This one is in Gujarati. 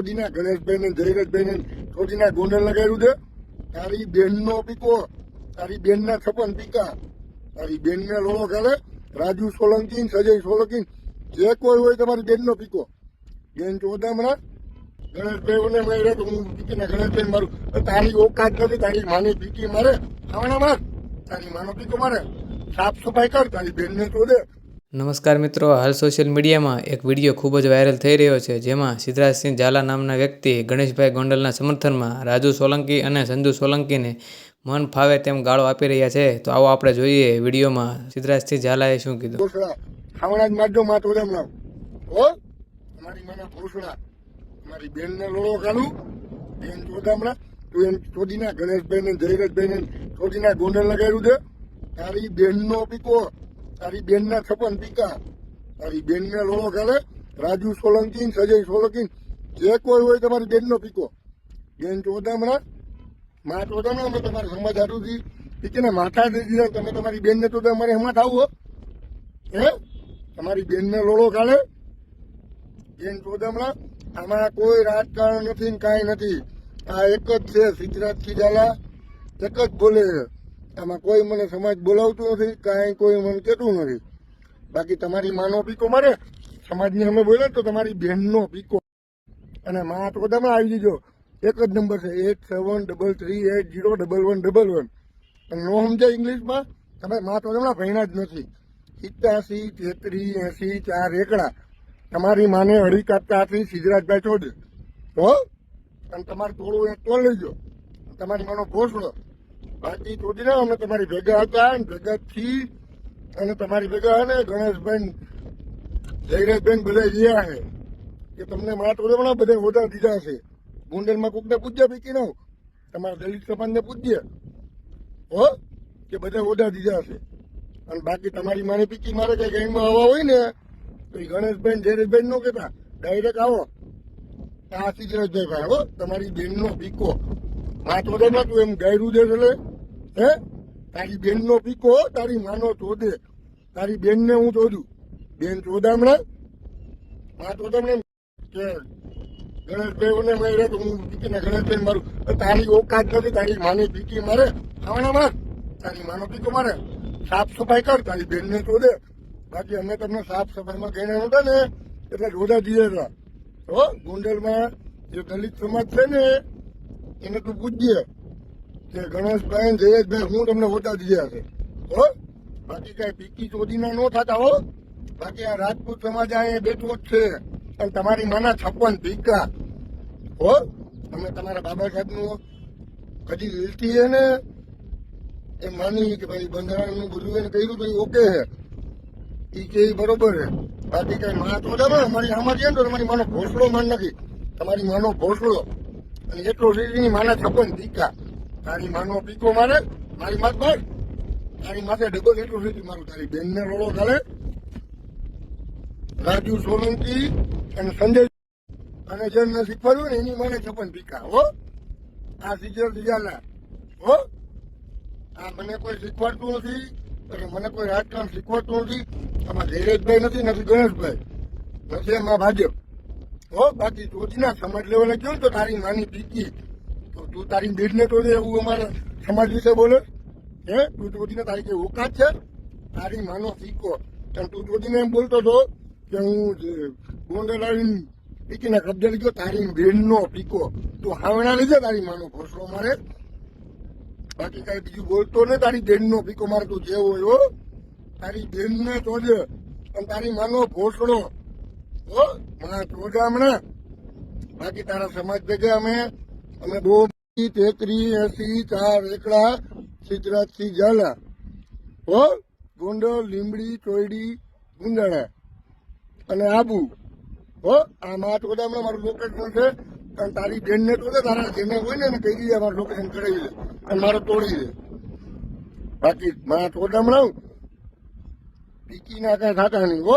ચોધીના ગણેશભાઈ ને જયરાજભાઈ ને ચોધીના ગોંડલ લગાડ્યું છે. તારી બેન નો પીકો, તારી બેન ના છપ્પન પીકા, તારી બેન ને લોળો કરે. રાજુ સોલંકી, સજય સોલંકી, જે કોઈ હોય તમારી બેન નો પીકો. બેન ચોદામણા ગણેશભાઈ માર્યા તો હું પીકીને ગણેશભાઈ મારું. તારી ઓકાત નથી, તારી માની પીકી મારે ખાવાના માર, તારી માનો પીકો મારે. સાફ સફાઈ કર, તારી બેનને ચોદે. નમસ્કાર મિત્રો, હાલ સોશિયલ મીડિયામાં એક વિડીયો ખૂબ જ વાયરલ થઈ રહ્યો છે, જેમાં સિદ્ધરાજસિંહ ઝાલા નામના વ્યક્તિ ગણેશભાઈ ગોંડલના સમર્થનમાં રાજુ સોલંકી અને સંજુ સોલંકીને મન ફાવે તેમ ગાળો આપી રહ્યા છે. તો આવો આપણે જોઈએ વિડીયોમાં સિદ્ધરાજસિંહ ઝાલાએ શું કીધું. ખાવાના જ મારજો માં ચોદામણા હો, તમારી માના ભૂસડા, તમારી બેનને લોળો કાઢું. બેન ચોદામણા તું એમ ચોધીના ગણેશભાઈ ને જયરાજભાઈ ને ચોધીના ગોંડલ લગાડ્યું છે. તારી બેન નો પીકો, તારી બેન ના છપ્પન પીકા, તારી બેન ને લોળો કરે. રાજુ સોલંકી, સજય સોલંકી, જે કોઈ હોય તમારી બેન નો પીકો. બેન ચોદામણા માં ચોદામણા અમે તમારા સમાજ હાટુથી પીકીને માથા દઈ દીધા. તમે તમારી બેન ને ચોદા અમારે એમાં થાવું હો હે, તમારી બેન ને લોળો કાઢે. બેન ચોદામણા આમાં કોઈ રાજકારણ નથી ને કાંઈ નથી. આ એક જ છે, સિદ્ધરાજસિંહ ઝાલા એક જ બોલે. આમાં કોઈ મને સમાજ બોલાવતું નથી, કાંઈ કોઈ મને કહેતું નથી. બાકી તમારી માનો પીકો મારે સમાજને અમે બોલે તો તમારી બહેનનો પીકો. અને માં ચોદામાં આવી જજો, એક જ નંબર છે 8733801111. અને નો સમજાય ઇંગ્લિશમાં, તમે માં ચોદામાં ભણ્યા જ નથી. 87 33 80 4 એકડા તમારી માને અઢી કાપતા આપી સિદ્ધરાજભાઈ ચોદે હો. અને તમારે થોડું એક તોલ લેજો, તમારી માનો ભોસડો. બાકી ચોદી ના અમે તમારી ભેગા હતા, ભેગા થી અને તમારી ભેગા ને ગણેશભાઈ જયરાજભાઈ બધા રહ્યા છે કે તમને માં ચોદામણા બધા હોદા દીધા છે. ગોંડલમાં કોકને પૂજ્ય પીકી ના તમારા દલિત સમાજને પૂજ્ય હો કે બધા હોદા દીધા છે. અને બાકી તમારી માને પીકી મારે કઈ ગેંગમાં આવવા હોય ને તો એ ગણેશભાઈ જયરાજભાઈ નો કહેતા, ડાયરેક્ટ આવો આ સિદ્ધરાજભાઈ ભાઈ હો, તમારી બેનનો પીકો. માં ચોદામાં તું એમ ગાયરું દે એટલે હે, તારી બેનનો પીકો, તારી માનો ચોદે. તારી બેનને હું ચોદું. બેન ચોદામણા માં ચોદામણા કે ગણેશભાઈ માર્યા તો હું પીકીને ગણેશભાઈ મારું. તારી ઓકાત નથી, તારી માની પીકી મારે ખાવાના માર, તારી માનો પીકો મારે. સાફ સફાઈ કર, તારી બેનને ચોદે. બાકી અમે તમને સાફ સફાઈમાં કહીને નહોતા ને એટલે રોજા દીધા હતા હો. ગોંડલમાં જે દલિત સમાજ છે ને એને તું પૂછજે કે ગણેશભાઈ જયેશભાઈ હું તમને હોતા દીધા છે હો. બાકી કઈ પીકી ચોદીના ન થતા હો. બાકી આ રાજપૂત સમાજ અહીંયા બેઠો જ છે. અને તમારી માના 56 પીકા હો. તમે તમારા બાબા સાહેબ નું કદી લીલતી છે ને એ માની કે ભાઈ બંધારણનું બધું એને કર્યું તો ઓકે છે, કે બરોબર છે. બાકી કઈ માં તો અમારી આમાં છે ને તો તમારી માનો ભોસડો માન નથી, તમારી માનો ભોસડો. અને એટલો સીધી માના 56 પીકા, તારી માનો પીકો મારે, મારી માથ માર, તારી માથે ડબલ એટલું સીધી મારું. તારી બેનને રોડો ચાલે. રાજુ સોલંકી અને સંજય અને જેમને શીખવાડ્યું ને એની માને 56 પીકા હો. આ સિદ્ધરાજસિંહ ઝાલા હો, આ મને કોઈ શીખવાડતું નથી, મને કોઈ રાજકારણ શીખવાડતું નથી. આમાં જયરાજભાઈ નથી, નથી ગણેશભાઈ, નથી એમાં ભાજપ હો. બાકી ચોથીના સમાજ લેવલે કહ્યું તો તારી માની પીકી તો તું તારી બેનને તો એવું અમારા સમાજ વિશે બોલે હે. તું ચોથીને તારી કઈ ઓકાત છે, તારી માનો પીકો. તું ચોથીને એમ બોલતો હતો કે હું ગોંડલ આવીને પીકીને કબજે લીધો, તારી બેનનો પીકો. તું હાવણા લીધે તારી માનો ભોસડો મારે. બાકી કઈ બીજું બોલતો ને, તારી બેનનો પીકો મારે. તું જે હોય હો, તારી બેનને ચોદે અને તારી માનો ભોસડો હો માં ચોદામણા. બાકી તારા સમાજ ભેગા અમે બહુ 33 80 4 એકડા સિદ્ધરાજસિંહ ઝાલા હો. ગોંડલ, લીંબડી, ચોયડી, ગુંદાળા અને આબુ હો. આ માં ચોદામણા મારું લોકેશન છે. અને તારી બેનને ચોદે, તારા જેને હોય ને એને કહી દીધે મારું લોકેશન કરાવી દે અને મારે તોડી દે. બાકી માં ચોદામણા પીકી ના કઈ થતા નહીં હો.